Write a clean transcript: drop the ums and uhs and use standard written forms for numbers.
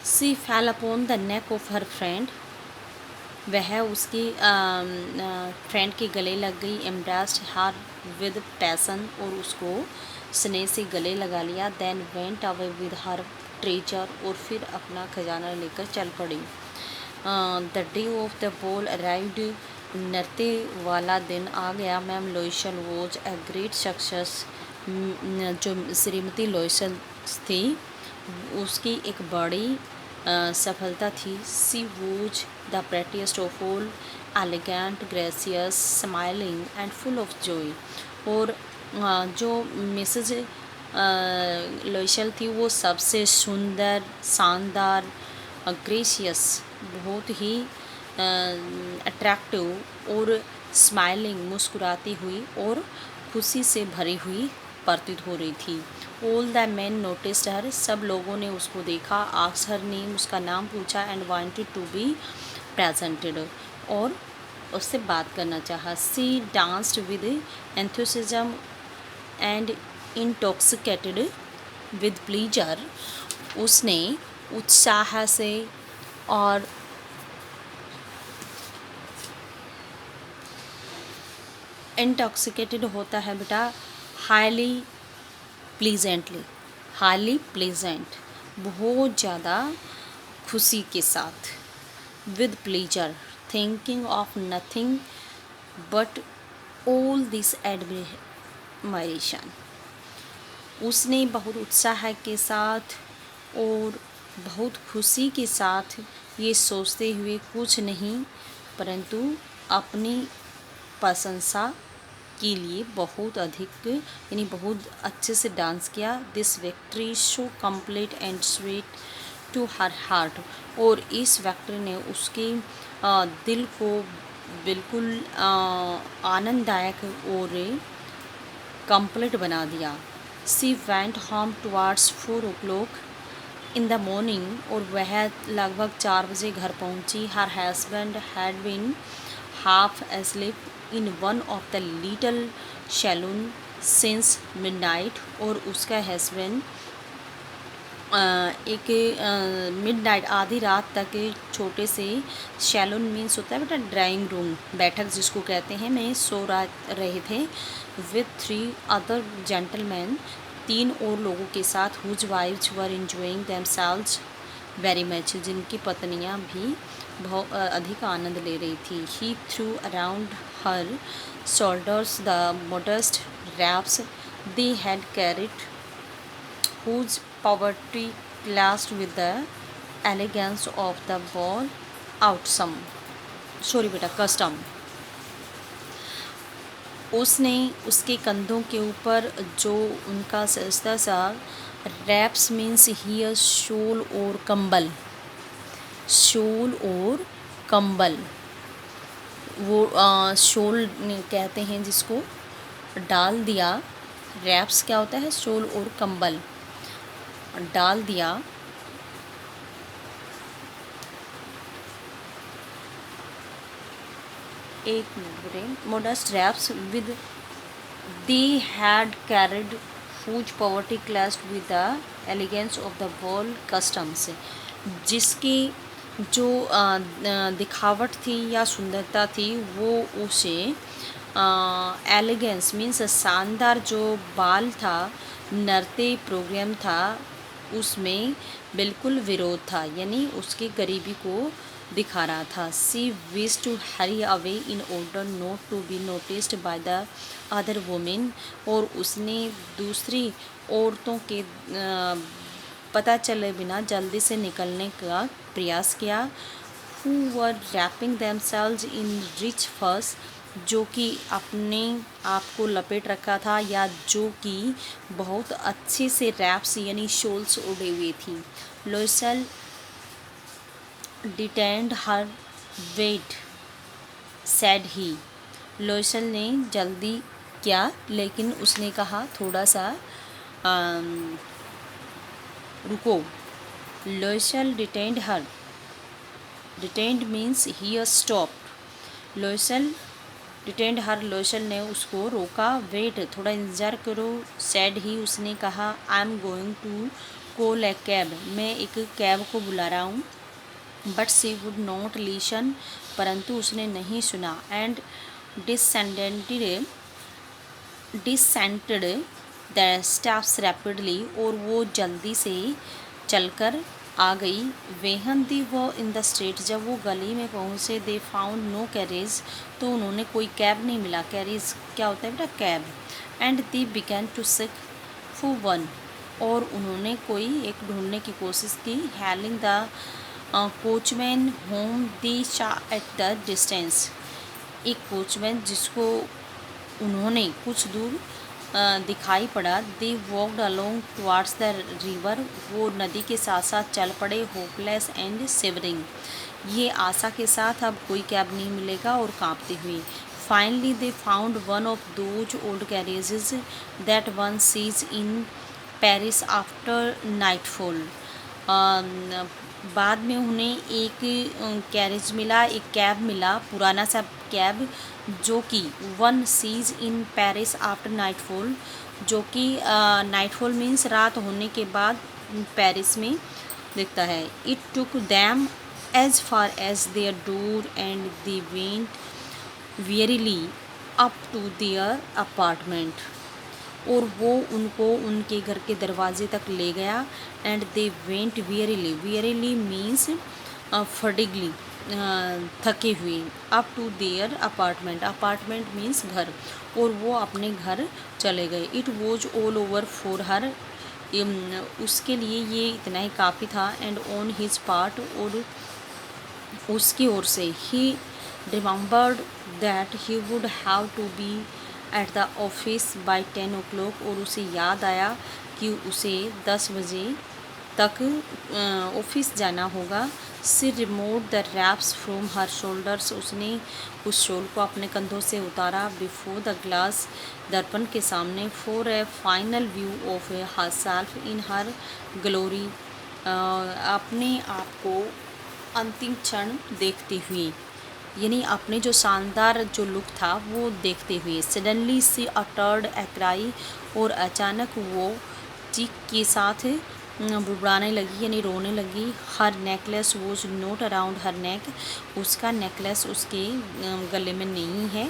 C fell upon the neck of her friend. वह उसकी friend के गले लग गई। एम्ब्रेस्ड हर विद पैसन, और उसको स्नेह से गले लगा लिया। Then went away with her treasure, और फिर अपना खजाना लेकर चल पड़ी। The day of the ball arrived. नृत्य वाला दिन आ गया। Ma'am Loisel was a great success. जो श्रीमती लोइसल थी उसकी एक बड़ी सफलता थी। She was the prettiest of all, elegant, gracious, smiling and full of joy. और जो मिसेज लोइसल थी वो सबसे सुंदर, शानदार, ग्रेसियस, बहुत ही अट्रैक्टिव और स्माइलिंग, मुस्कुराती हुई और खुशी से भरी हुई प्रतीत हो रही थी। ऑल द मैन नोटिस्ड हर। सब लोगों ने उसको देखा। आस्क्ड हर नेम, उसका नाम पूछा। And wanted to be presented, और उससे बात करना चाहा। She danced with enthusiasm and intoxicated with pleasure. उसने उत्साह से और इंटॉक्सिकेटेड होता है बेटा हाईली प्लीजेंटली, हाईली प्लीजेंट, बहुत ज़्यादा खुशी के साथ। With pleaser, thinking of nothing but all this admiration. उसने बहुत उत्साह के साथ और बहुत खुशी के साथ ये सोचते हुए कुछ नहीं परंतु अपनी प्रशंसा के लिए बहुत अधिक यानी बहुत अच्छे से डांस किया। This victory so complete and sweet to her heart. और इस विक्ट्री ने उसके दिल को बिल्कुल आनंददायक और कंप्लीट बना दिया। She went home towards 4 o'clock in the morning. और वह लगभग 4 बजे घर पहुंची। Her husband had been half asleep in one of the little salon since midnight. और उसका हस्बैंड एक मिडनाइट, आधी रात तक छोटे से सैलून मीन्स होता है बेटा ड्राइंग रूम, बैठक जिसको कहते हैं, में सो रहे थे। विथ 3 अदर जेंटलमैन, 3 और लोगों के साथ, whose wives were enjoying themselves very much, जिनकी पत्नियां भी बहुत अधिक आनंद ले रही थी। He threw around her shoulders the modest wraps they had carried, whose poverty clashed with the elegance of the ball outcome, sorry बेटा custom। उसने उसके कंधों के ऊपर जो उनका सस्ता सा रैप्स मीन्स हियर शोल और कंबल, शोल और कंबल, वो शोल कहते हैं जिसको, डाल दिया। रैप्स क्या होता है? शोल और कंबल डाल दिया। एक minute, modest wraps with they had carried whose poverty clashed with the elegance of the ball customs, जिसकी जो दिखावट थी या सुंदरता थी वो उसे एलिगेंस मीन्स शानदार जो बाल था, नृत्य प्रोग्राम था, उसमें बिल्कुल विरोध था, यानी उसकी गरीबी को दिखा रहा था। She wish to hurry away in order not to be noticed by the other women. और उसने दूसरी औरतों के पता चले बिना जल्दी से निकलने का प्रयास किया। Who were wrapping themselves in rich furs, जो कि अपने आप को लपेट रखा था या जो कि बहुत अच्छे से रैप्स यानी शॉल्स उड़े हुए थी। लोइसल डिटेंड हर वेट सैड ही। लोइसल ने जल्दी किया लेकिन उसने कहा थोड़ा सा रुको। लोइसल detained her, detained means he stopped. लोइसल detained हर, लोइसल ने उसको रोका। वेट, थोड़ा इंतज़ार करो। सैड ही, उसने कहा I am going to call a cab, मैं एक कैब को बुला रहा हूँ। But she would not listen, परंतु उसने नहीं सुना। And descended the steps rapidly, और वो जल्दी से चलकर आ गई। वेहन दी वो इन द स्ट्रीट, जब वो गली में पहुँचे, दे फाउंड नो कैरेज, तो उन्होंने कोई कैब नहीं मिला। कैरेज क्या होता है बेटा? Cab. And they began to seek for one, और उन्होंने कोई एक ढूंढने की कोशिश की। Hailing the coachman whom they saw at the distance, एक कोचमैन जिसको उन्होंने कुछ दूर दिखाई पड़ा। They walked along towards the river, वो नदी के साथ साथ चल पड़े। होपलेस एंड शिवरिंग, ये आशा के साथ अब कोई कैब नहीं मिलेगा, और कांपते हुए। Finally they found one of those old carriages that one seize in Paris after nightfall. बाद में उन्हें एक कैरेज मिला, एक कैब मिला, पुराना सा कैब, जो कि one seize in Paris after nightfall, जो कि नाइटफॉल मीन्स रात होने के बाद पेरिस में दिखता है। It took them as far as their door and they went wearily up to their apartment, और वो उनको उनके घर के दरवाजे तक ले गया। And they went wearily, wearily means fatiguely, थके हुए। Up to their apartment, apartment means घर, और वो अपने घर चले गए। It was all over for her, उसके लिए ये इतना ही काफ़ी था। एंड ऑन हिज पार्ट, और उसकी ओर से, he remembered that he would have to be at the office by 10 o'clock, और उसे याद आया कि उसे 10 बजे तक ऑफिस जाना होगा। She remove the wraps from her shoulders, उसने उस शॉल को अपने कंधों से उतारा। बिफोर द ग्लास, दर्पण के सामने। For A final view of her self in her glory, अपने आप को अंतिम क्षण देखते हुए, यानी अपने जो शानदार जो लुक था वो देखते हुए। Suddenly she uttered a cry, और अचानक वो चीख के साथ बुड़बुड़ाने लगी, यानी रोने लगी। हर नेकलेस वॉज नॉट अराउंड हर नेक, उसका नेकलेस उसके गले में नहीं है।